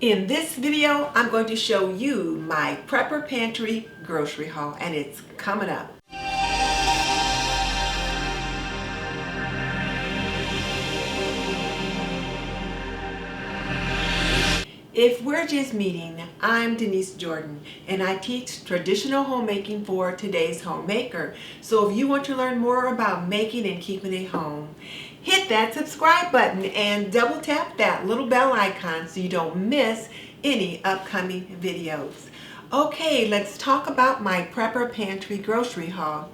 In this video, I'm going to show you my Prepper Pantry grocery haul, and it's coming up. If we're just meeting, I'm Denise Jordan, and I teach traditional homemaking for today's homemaker. So if you want to learn more about making and keeping a home, hit that subscribe button and double tap that little bell icon so you don't miss any upcoming videos. Okay, let's talk about my Prepper Pantry grocery haul.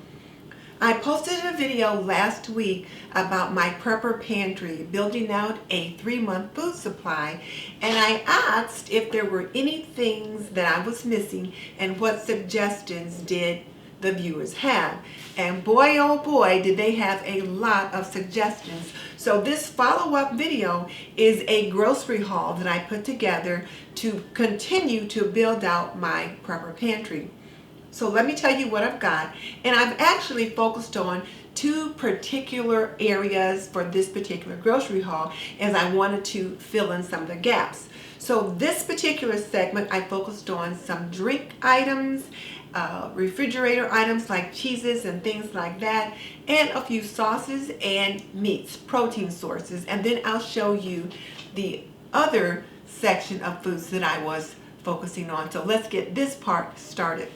I posted a video last week about my Prepper Pantry, building out a 3-month food supply, and I asked if there were any things that I was missing and what suggestions did the viewers have. And boy oh boy did they have a lot of suggestions. So this follow-up video is a grocery haul that I put together to continue to build out my Prepper Pantry. So let me tell you what I've got, and I've actually focused on two particular areas for this particular grocery haul as I wanted to fill in some of the gaps. So this particular segment I focused on some drink items, refrigerator items like cheeses and things like that, and a few sauces and meats, protein sources, and then I'll show you the other section of foods that I was focusing on. So let's get this part started.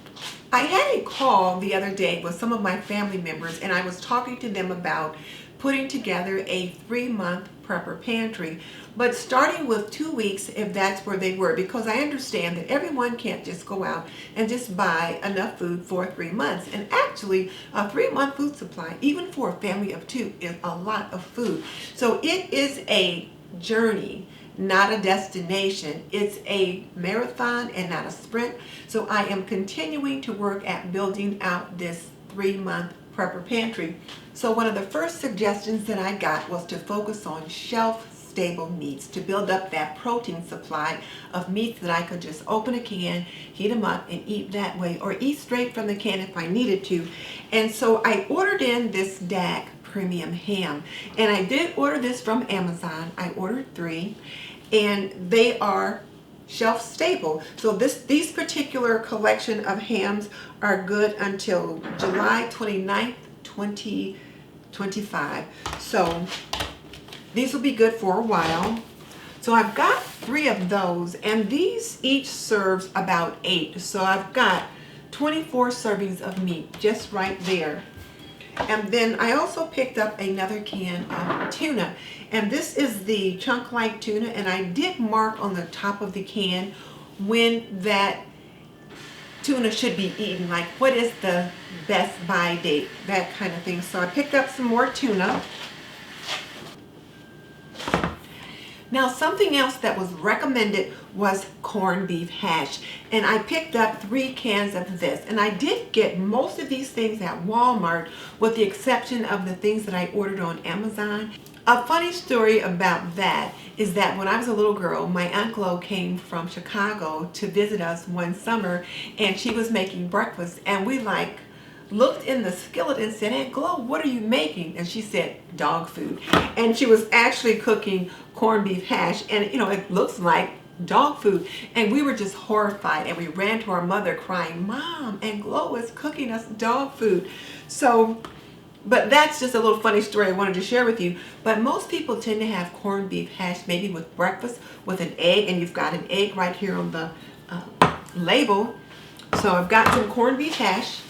I had a call the other day with some of my family members, and I was talking to them about putting together a 3-month Prepper Pantry, but starting with 2 weeks if that's where they were, because I understand that everyone can't just go out and just buy enough food for 3 months. And actually, a 3-month food supply, even for a family of 2, is a lot of food. So it is a journey, not a destination. It's a marathon and not a sprint. So I am continuing to work at building out this 3-month Prepper Pantry. So one of the first suggestions that I got was to focus on shelf-stable meats, to build up that protein supply of meats that I could just open a can, heat them up, and eat that way, or eat straight from the can if I needed to. And so I ordered in this DAC premium ham, and I did order this from Amazon. I ordered 3, and they are shelf stable. So these particular collection of hams are good until July 29th, 2025. So these will be good for a while. So I've got 3 of those, and these each serves about 8. So I've got 24 servings of meat just right there. And then I also picked up another can of tuna, and this is the chunk-like tuna, and I did mark on the top of the can when that tuna should be eaten, like what is the best buy date, that kind of thing. So I picked up some more tuna. Now, something else that was recommended was corned beef hash, and I picked up 3 cans of this, and I did get most of these things at Walmart with the exception of the things that I ordered on Amazon. A funny story about that is that when I was a little girl, my Aunt Glo came from Chicago to visit us one summer, and she was making breakfast, and we looked in the skillet and said, "Aunt Glo, what are you making?" And she said, "Dog food." And she was actually cooking corned beef hash, and it looks like dog food. And we were just horrified, and we ran to our mother crying, "Mom, Aunt Glo is cooking us dog food." So, but that's just a little funny story I wanted to share with you. But most people tend to have corned beef hash maybe with breakfast with an egg, and you've got an egg right here on the label. So I've got some corned beef hash.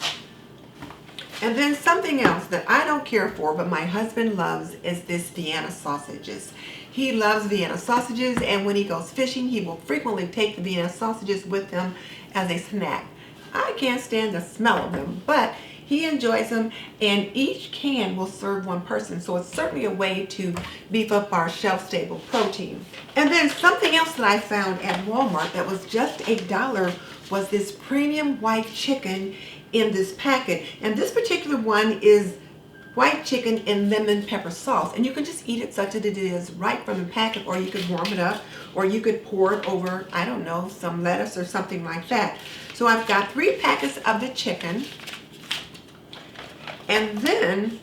And then something else that I don't care for, but my husband loves, is this Vienna sausages. He loves Vienna sausages, and when he goes fishing, he will frequently take the Vienna sausages with him as a snack. I can't stand the smell of them, but he enjoys them, and each can will serve 1 person. So it's certainly a way to beef up our shelf-stable protein. And then something else that I found at Walmart that was just $1 was this premium white chicken in this packet, and this particular one is white chicken in lemon pepper sauce, and you can just eat it such as it is right from the packet, or you could warm it up, or you could pour it over, I don't know, some lettuce or something like that. So I've got 3 packets of the chicken, and then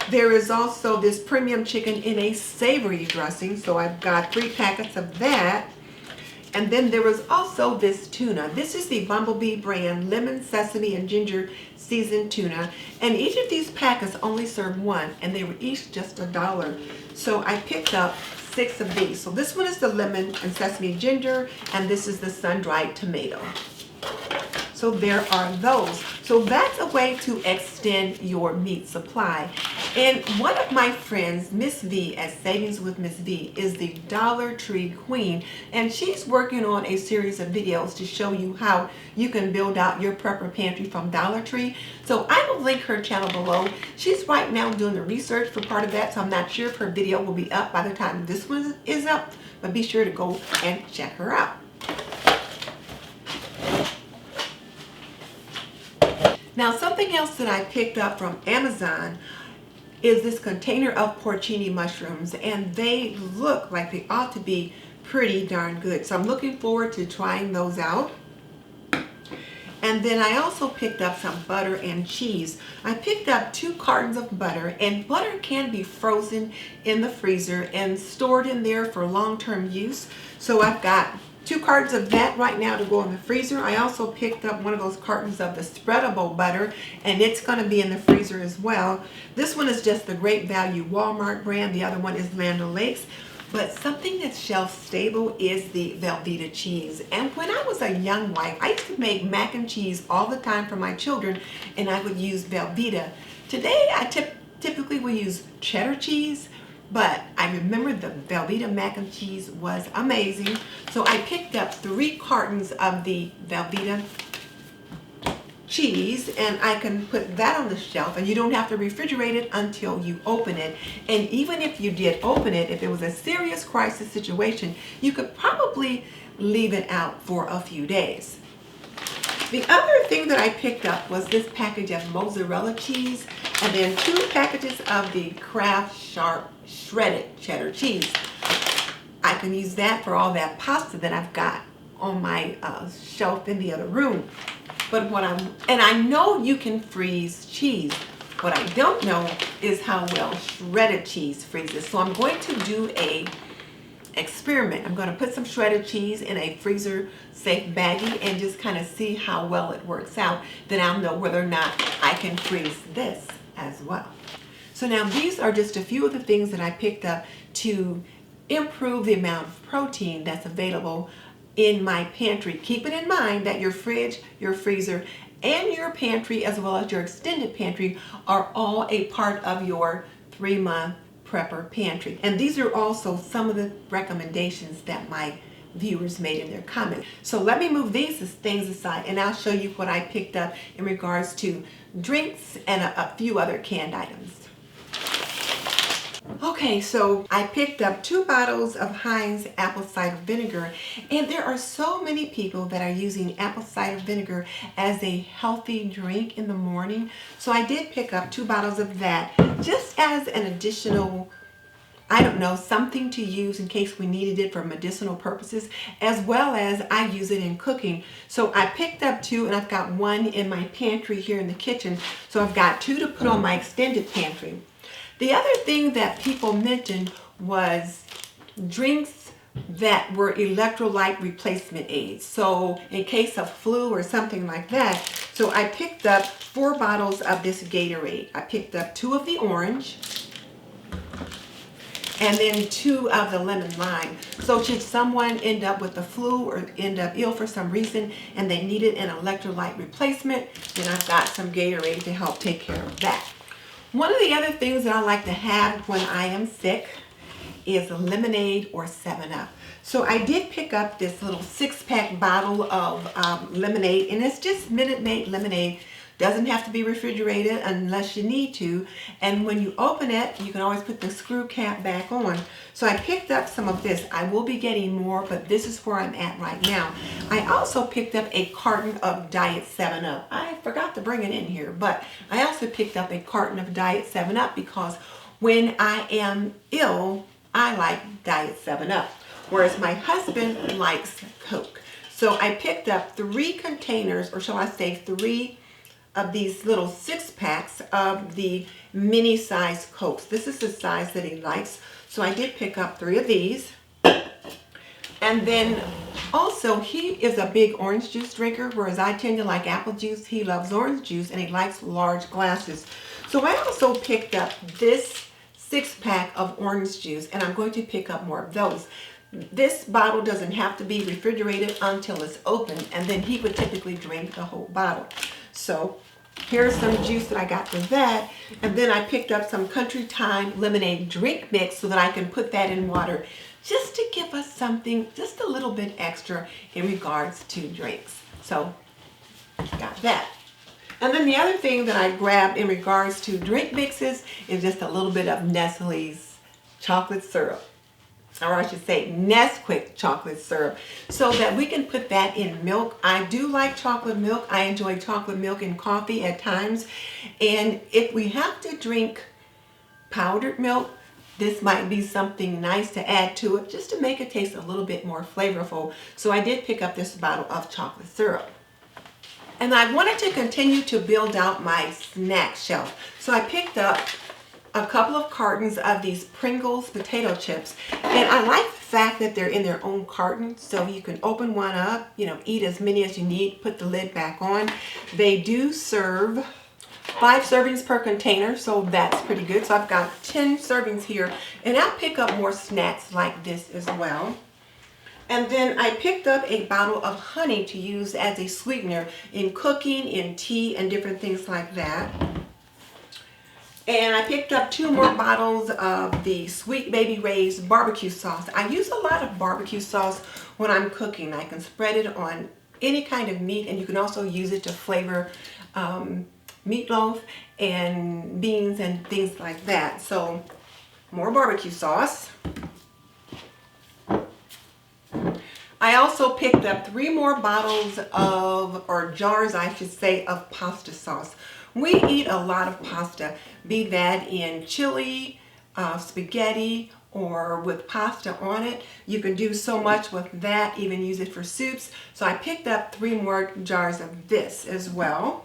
there is also this premium chicken in a savory dressing, so I've got 3 packets of that. And then there was also this tuna. This is the Bumblebee brand lemon, sesame, and ginger seasoned tuna. And each of these packets only served one, and they were each just $1. So I picked up 6 of these. So this one is the lemon and sesame ginger, and this is the sun-dried tomato. So there are those. So that's a way to extend your meat supply. And one of my friends, Miss V at Savings with Miss V, is the Dollar Tree Queen. And she's working on a series of videos to show you how you can build out your prepper pantry from Dollar Tree. So I will link her channel below. She's right now doing the research for part of that, so I'm not sure if her video will be up by the time this one is up, but be sure to go and check her out. Now, something else that I picked up from Amazon is this container of porcini mushrooms, and they look like they ought to be pretty darn good. So I'm looking forward to trying those out. And then I also picked up some butter and cheese. I picked up 2 cartons of butter, and butter can be frozen in the freezer and stored in there for long-term use. So I've got 2 cartons of that right now to go in the freezer. I also picked up one of those cartons of the spreadable butter, and it's going to be in the freezer as well. This one is just the Great Value Walmart brand. The other one is Land O'Lakes. But something that's shelf stable is the Velveeta cheese. And when I was a young wife, I used to make mac and cheese all the time for my children, and I would use Velveeta. Today, I typically will use cheddar cheese, but I remember the Velveeta mac and cheese was amazing. So I picked up 3 cartons of the Velveeta cheese, and I can put that on the shelf, and you don't have to refrigerate it until you open it. And even if you did open it, if it was a serious crisis situation, you could probably leave it out for a few days. The other thing that I picked up was this package of mozzarella cheese, and then 2 packages of the Kraft Sharp shredded cheddar cheese. I can use that for all that pasta that I've got on my shelf in the other room. But and I know you can freeze cheese. What I don't know is how well shredded cheese freezes. So I'm going to do a experiment. I'm going to put some shredded cheese in a freezer safe baggie and just kind of see how well it works out. Then I'll know whether or not I can freeze this as well. So now these are just a few of the things that I picked up to improve the amount of protein that's available in my pantry. Keeping in mind that your fridge, your freezer, and your pantry, as well as your extended pantry, are all a part of your 3-month prepper pantry. And these are also some of the recommendations that my viewers made in their comments. So let me move these things aside, and I'll show you what I picked up in regards to drinks and a few other canned items. Okay, so I picked up 2 bottles of Heinz apple cider vinegar, and there are so many people that are using apple cider vinegar as a healthy drink in the morning. So I did pick up 2 bottles of that just as an additional, I don't know, something to use in case we needed it for medicinal purposes, as well as I use it in cooking. So I picked up 2, and I've got 1 in my pantry here in the kitchen. So I've got 2 to put on my extended pantry. The other thing that people mentioned was drinks that were electrolyte replacement aids. So in case of flu or something like that, so I picked up 4 bottles of this Gatorade. I picked up 2 of the orange and then 2 of the lemon lime. So should someone end up with the flu or end up ill for some reason and they needed an electrolyte replacement, then I've got some Gatorade to help take care of that. One of the other things that I like to have when I am sick is lemonade or 7-Up. So I did pick up this little 6-pack bottle of lemonade, and it's just Minute Maid lemonade. Doesn't have to be refrigerated unless you need to. And when you open it, you can always put the screw cap back on. So I picked up some of this. I will be getting more, but this is where I'm at right now. I also picked up a carton of Diet 7-Up. I forgot to bring it in here, but I also picked up a carton of Diet 7-Up because when I am ill, I like Diet 7-Up, whereas my husband likes Coke. So I picked up 3 containers, or shall I say 3 of these little 6-packs of the mini size Cokes. This is the size that he likes. So I did pick up 3 of these. And then Also, he is a big orange juice drinker, whereas I tend to like apple juice. He loves orange juice and he likes large glasses. So I also picked up this 6-pack of orange juice, and I'm going to pick up more of those. This bottle doesn't have to be refrigerated until it's open, and then he would typically drink the whole bottle. So here's some juice that I got for that. And then I picked up some Country Time lemonade drink mix so that I can put that in water, just to give us something just a little bit extra in regards to drinks. So got that. And then the other thing that I grabbed in regards to drink mixes is just a little bit of Nestle's chocolate syrup. Or I should say Nesquik chocolate syrup, so that we can put that in milk. I do like chocolate milk. I enjoy chocolate milk in coffee at times. And if we have to drink powdered milk, this might be something nice to add to it, just to make it taste a little bit more flavorful. So I did pick up this bottle of chocolate syrup. And I wanted to continue to build out my snack shelf. So I picked up a couple of cartons of these Pringles potato chips. And I like the fact that they're in their own carton, so you can open one up, eat as many as you need, put the lid back on. They do serve 5 servings per container, so that's pretty good. So I've got 10 servings here, and I'll pick up more snacks like this as well. And then I picked up a bottle of honey to use as a sweetener in cooking, in tea, and different things like that. And I picked up 2 more bottles of the Sweet Baby Ray's barbecue sauce. I use a lot of barbecue sauce when I'm cooking. I can spread it on any kind of meat, and you can also use it to flavor meatloaf and beans and things like that. So more barbecue sauce. I also picked up 3 more bottles of, or jars I should say, of pasta sauce. We eat a lot of pasta, be that in chili, spaghetti, or with pasta on it. You can do so much with that, even use it for soups. So I picked up 3 more jars of this as well.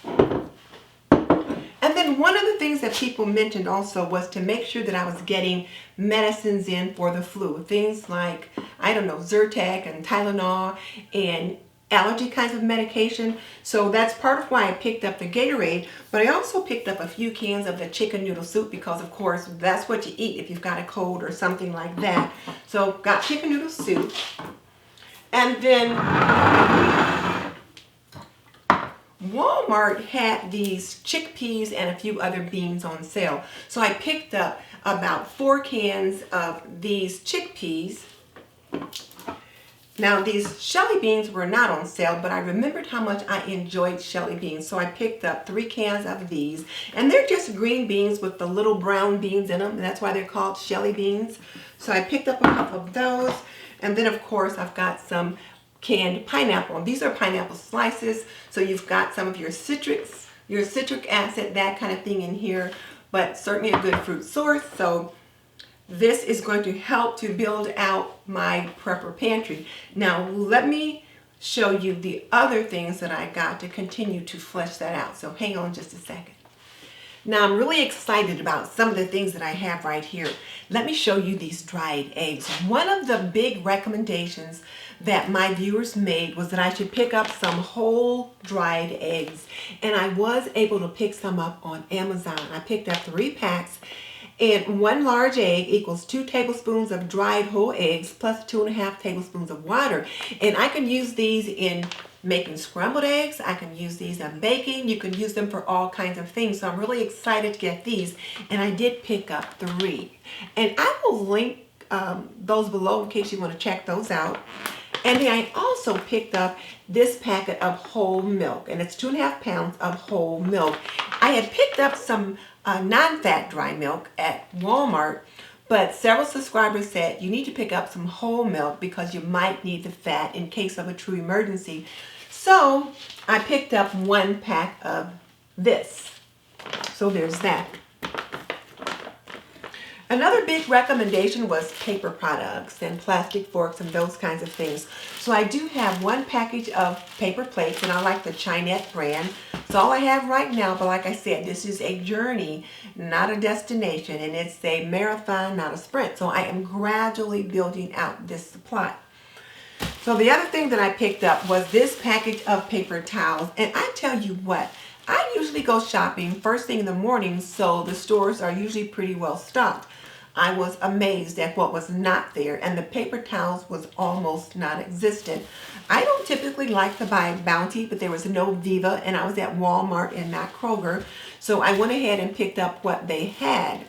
And then one of the things that people mentioned also was to make sure that I was getting medicines in for the flu. Things like, Zyrtec and Tylenol and allergy kinds of medication. So that's part of why I picked up the Gatorade, but I also picked up a few cans of the chicken noodle soup because, of course, that's what you eat if you've got a cold or something like that. So got chicken noodle soup. And then Walmart had these chickpeas and a few other beans on sale. So I picked up about 4 cans of these chickpeas. Now, these Shelly beans were not on sale, but I remembered how much I enjoyed Shelly beans, so I picked up 3 cans of these. And they're just green beans with the little brown beans in them, and that's why they're called Shelly beans. So I picked up a couple of those. And then, of course, I've got some canned pineapple. And these are pineapple slices, so you've got some of your citric acid, that kind of thing in here, but certainly a good fruit source. So this is going to help to build out my prepper pantry. Now, let me show you the other things that I got to continue to flesh that out. So hang on just a second. Now, I'm really excited about some of the things that I have right here. Let me show you these dried eggs. One of the big recommendations that my viewers made was that I should pick up some whole dried eggs. And I was able to pick some up on Amazon. I picked up 3 packs. And 1 large egg equals 2 tablespoons of dried whole eggs plus 2.5 tablespoons of water. And I can use these in making scrambled eggs. I can use these in baking. You can use them for all kinds of things. So I'm really excited to get these. And I did pick up 3. And I will link those below in case you want to check those out. And then I also picked up this packet of whole milk. And it's 2.5 pounds of whole milk. I had picked up some non-fat dry milk at Walmart, but several subscribers said you need to pick up some whole milk because you might need the fat in case of a true emergency. So I picked up 1 pack of this. So there's that. Another big recommendation was paper products and plastic forks and those kinds of things. So I do have 1 package of paper plates, and I like the Chinette brand. It's all I have right now, but like I said, this is a journey, not a destination, and it's a marathon, not a sprint. So I am gradually building out this supply. So the other thing that I picked up was this package of paper towels. And I tell you what, I usually go shopping first thing in the morning, so the stores are usually pretty well stocked. I was amazed at what was not there, and the paper towels was almost non-existent. I don't typically like to buy Bounty, but there was no Viva, and I was at Walmart and not Kroger, so I went ahead and picked up what they had.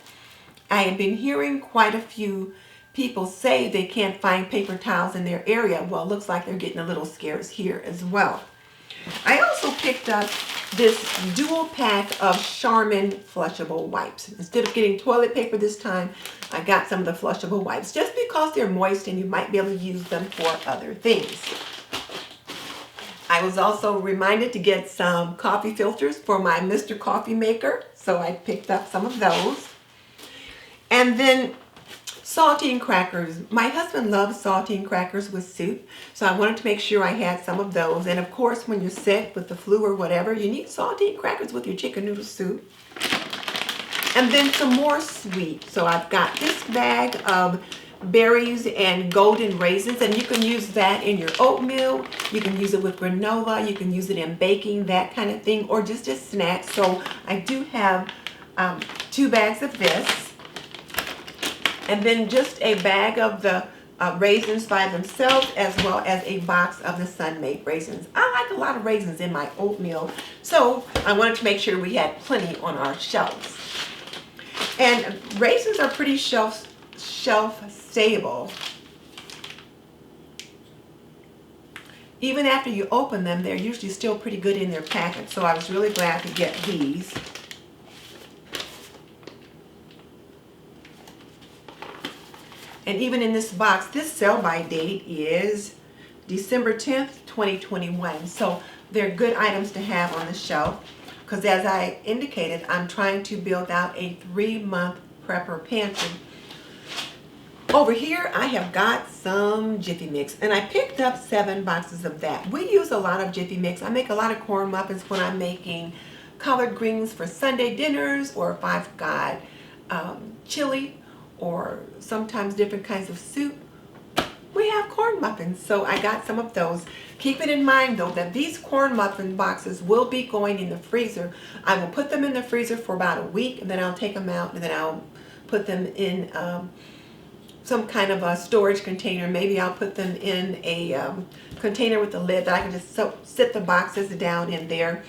I have been hearing quite a few people say they can't find paper towels in their area. Well, it looks like they're getting a little scarce here as well. I also picked up this dual pack of Charmin flushable wipes. Instead of getting toilet paper this time, I got some of the flushable wipes just because they're moist and you might be able to use them for other things. I was also reminded to get some coffee filters for my Mr. Coffee maker, so I picked up some of those. And then saltine crackers. My husband loves saltine crackers with soup, so I wanted to make sure I had some of those. And of course, when you're sick with the flu or whatever, you need saltine crackers with your chicken noodle soup. And then some more sweet. So I've got this bag of berries and golden raisins, and you can use that in your oatmeal. You can use it with granola. You can use it in baking, that kind of thing, or just as snacks. So I do have 2 bags of this. And then just a bag of the raisins by themselves, as well as a box of the Sun-Made raisins. I like a lot of raisins in my oatmeal, so I wanted to make sure we had plenty on our shelves. And raisins are pretty shelf stable. Even after you open them, they're usually still pretty good in their package, so I was really glad to get these. And even in this box, this sell-by date is December 10th, 2021. So they're good items to have on the shelf because, as I indicated, I'm trying to build out a 3-month prepper pantry. Over here, I have got some Jiffy Mix, and I picked up 7 boxes of that. We use a lot of Jiffy Mix. I make a lot of corn muffins when I'm making collard greens for Sunday dinners, or if I've got chili, or sometimes different kinds of soup, we have corn muffins. So I got some of those. Keep it in mind though that these corn muffin boxes will be going in the freezer. I will put them in the freezer for about a week, and then I'll take them out, and then I'll put them in some kind of a storage container. Maybe I'll put them in a container with a lid that I can just sit the boxes down in there.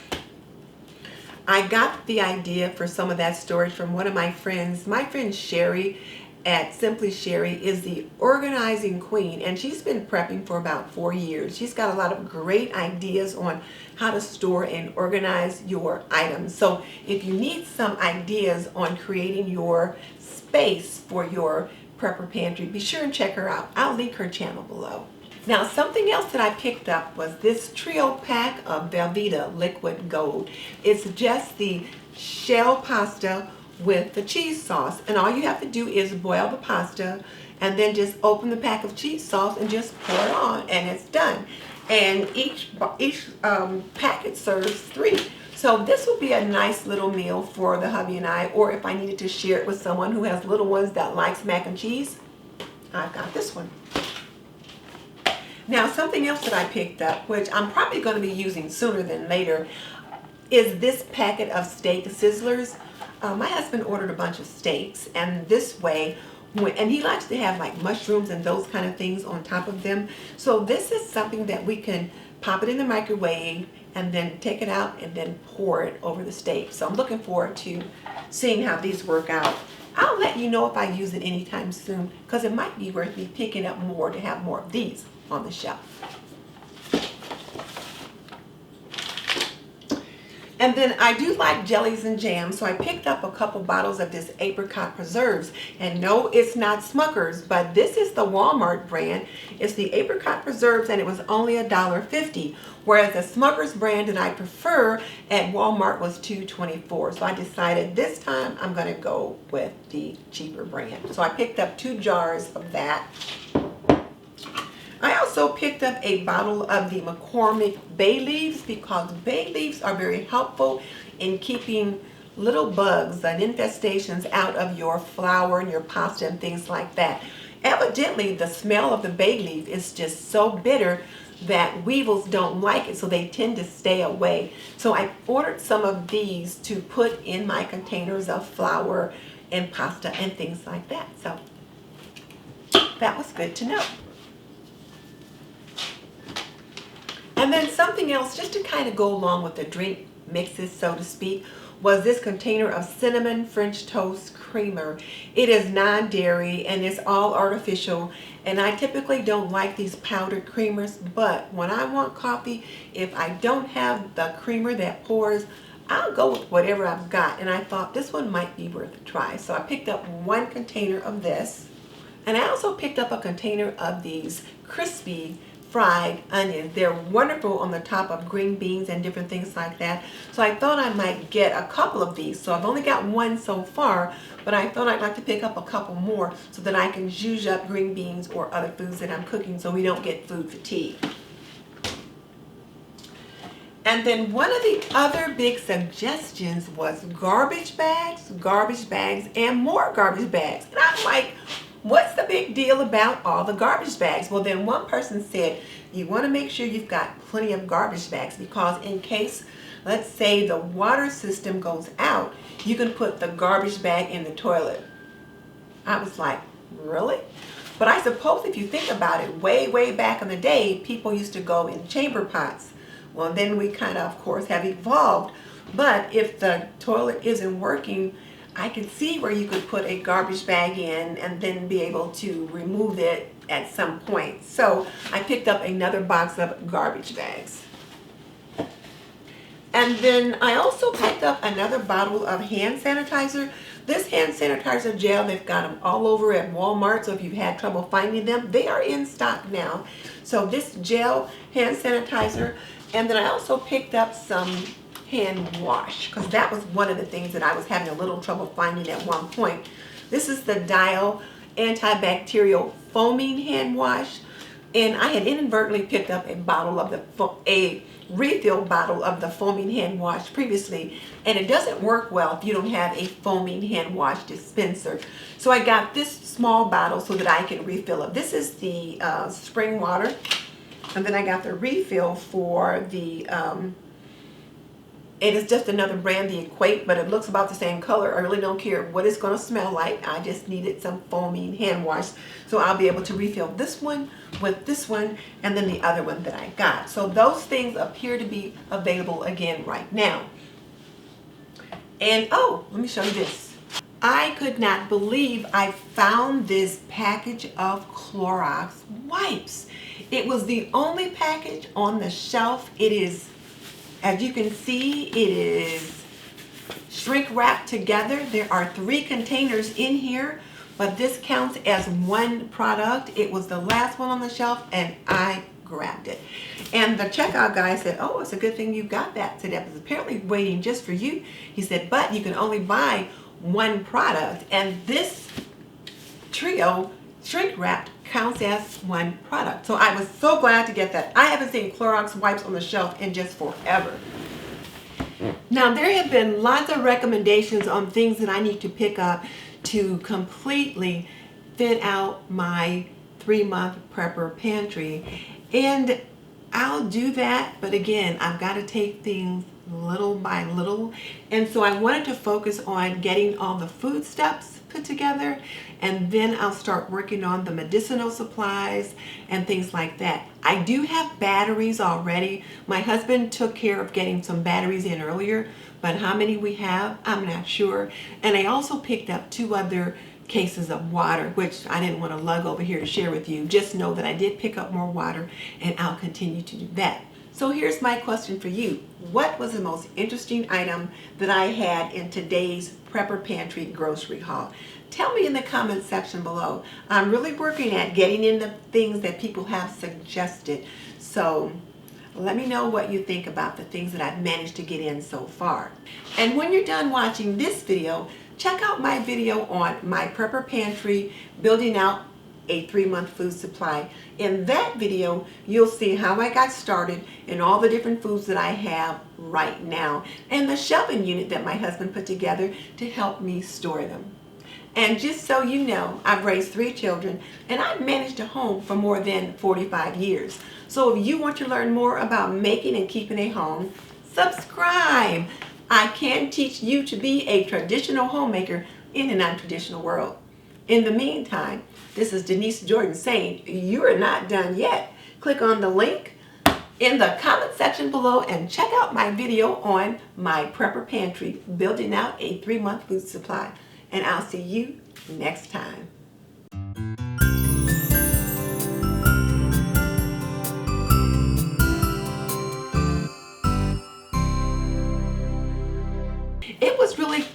I got the idea for some of that storage from one of my friends. My friend Sherry at Simply Sherry is the organizing queen, and she's been prepping for about 4 years. She's got a lot of great ideas on how to store and organize your items. So if you need some ideas on creating your space for your prepper pantry, be sure and check her out. I'll link her channel below. Now, something else that I picked up was this trio pack of Velveeta Liquid Gold. It's just the shell pasta with the cheese sauce, and all you have to do is boil the pasta and then just open the pack of cheese sauce and just pour it on, and it's done. And each packet serves 3. So this will be a nice little meal for the hubby and I, or if I needed to share it with someone who has little ones that likes mac and cheese, I've got this one. Now, something else that I picked up, which I'm probably going to be using sooner than later, is this packet of steak sizzlers. My husband ordered a bunch of steaks, and this way, and he likes to have like mushrooms and those kind of things on top of them. So this is something that we can pop it in the microwave and then take it out and then pour it over the steak. So I'm looking forward to seeing how these work out. I'll let you know if I use it anytime soon, because it might be worth me picking up more to have more of these on the shelf. And then I do like jellies and jams, so I picked up a couple bottles of this apricot preserves. And no, it's not Smucker's, but this is the Walmart brand. It's the apricot preserves, and it was only $1.50, whereas the Smucker's brand that I prefer at Walmart was $2.24. So I decided this time I'm going to go with the cheaper brand. So I picked up 2 jars of that. I also also picked up a bottle of the McCormick bay leaves because bay leaves are very helpful in keeping little bugs and infestations out of your flour and your pasta and things like that. Evidently, the smell of the bay leaf is just so bitter that weevils don't like it, so they tend to stay away. So I ordered some of these to put in my containers of flour and pasta and things like that. So that was good to know. And then something else, just to kind of go along with the drink mixes, so to speak, was this container of cinnamon French toast creamer. It is non-dairy and it's all artificial, and I typically don't like these powdered creamers, but when I want coffee, if I don't have the creamer that pours, I'll go with whatever I've got, and I thought this one might be worth a try. So I picked up one container of this, and I also picked up a container of these crispy fried onions. They're wonderful on the top of green beans and different things like that. So I thought I might get a couple of these. So I've only got one so far, but I thought I'd like to pick up a couple more so that I can zhuzh up green beans or other foods that I'm cooking so we don't get food fatigue. And then one of the other big suggestions was garbage bags, and more garbage bags. And I'm like, what's the big deal about all the garbage bags? Well, then one person said, you want to make sure you've got plenty of garbage bags because in case, let's say the water system goes out, you can put the garbage bag in the toilet. I was like, really? But I suppose if you think about it, way back in the day, people used to go in chamber pots. Well, then we kind of course, have evolved. But if the toilet isn't working, I can see where you could put a garbage bag in and then be able to remove it at some point. So I picked up another box of garbage bags. And then I also picked up another bottle of hand sanitizer. This hand sanitizer gel, they've got them all over at Walmart, so if you've had trouble finding them, they are in stock now. So this gel hand sanitizer, and then I also picked up some hand wash because that was one of the things that I was having a little trouble finding at one point. This is the Dial antibacterial foaming hand wash, and I had inadvertently picked up a refill bottle of the foaming hand wash previously, and it doesn't work well if you don't have a foaming hand wash dispenser. So I got this small bottle so that I can refill it. This is the spring water, and then I got the refill for the it is just another brand, the Equate, but it looks about the same color. I really don't care what it's going to smell like. I just needed some foaming hand wash. So I'll be able to refill this one with this one and then the other one that I got. So those things appear to be available again right now. And oh, let me show you this. I could not believe I found this package of Clorox wipes. It was the only package on the shelf. It is, as you can see, it is shrink wrapped together. There are 3 containers in here, but this counts as one product. It was the last one on the shelf and I grabbed it. And the checkout guy said, oh, it's a good thing you got that today. I was apparently waiting just for you. He said, but you can only buy one product, and this trio shrink wrapped counts as one product. So I was so glad to get that. I haven't seen Clorox wipes on the shelf in just forever. Now there have been lots of recommendations on things that I need to pick up to completely fit out my 3-month prepper pantry, and I'll do that, but again, I've got to take things little by little, and so I wanted to focus on getting all the foodstuffs put together, and then I'll start working on the medicinal supplies and things like that. I do have batteries already. My husband took care of getting some batteries in earlier, but how many we have, I'm not sure. And I also picked up 2 other cases of water, which I didn't want to lug over here to share with you. Just know that I did pick up more water, and I'll continue to do that. So here's my question for you. What was the most interesting item that I had in today's Prepper Pantry grocery haul? Tell me in the comments section below. I'm really working at getting in the things that people have suggested. So let me know what you think about the things that I've managed to get in so far. And when you're done watching this video, check out my video on my Prepper Pantry, building out a 3-month food supply. In that video, you'll see how I got started and all the different foods that I have right now and the shelving unit that my husband put together to help me store them. And just so you know, I've raised 3 children and I've managed a home for more than 45 years. So if you want to learn more about making and keeping a home, subscribe. I can teach you to be a traditional homemaker in a non-traditional world. In the meantime, this is Denise Jordan saying you are not done yet. Click on the link in the comment section below and check out my video on my prepper pantry, building out a 3-month food supply. And I'll see you next time. It was really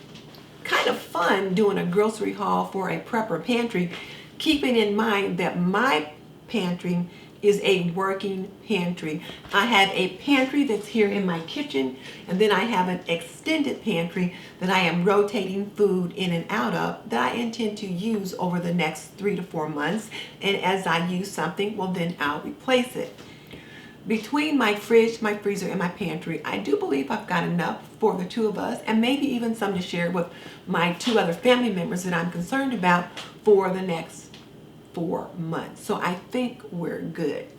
kind of fun doing a grocery haul for a prepper pantry, keeping in mind that my pantry is a working pantry. I have a pantry that's here in my kitchen, and then I have an extended pantry that I am rotating food in and out of that I intend to use over the next 3 to 4 months. And as I use something, well, then I'll replace it. Between my fridge, my freezer, and my pantry, I do believe I've got enough for the 2 of us, and maybe even some to share with my 2 other family members that I'm concerned about for the next 4 months. So I think we're good.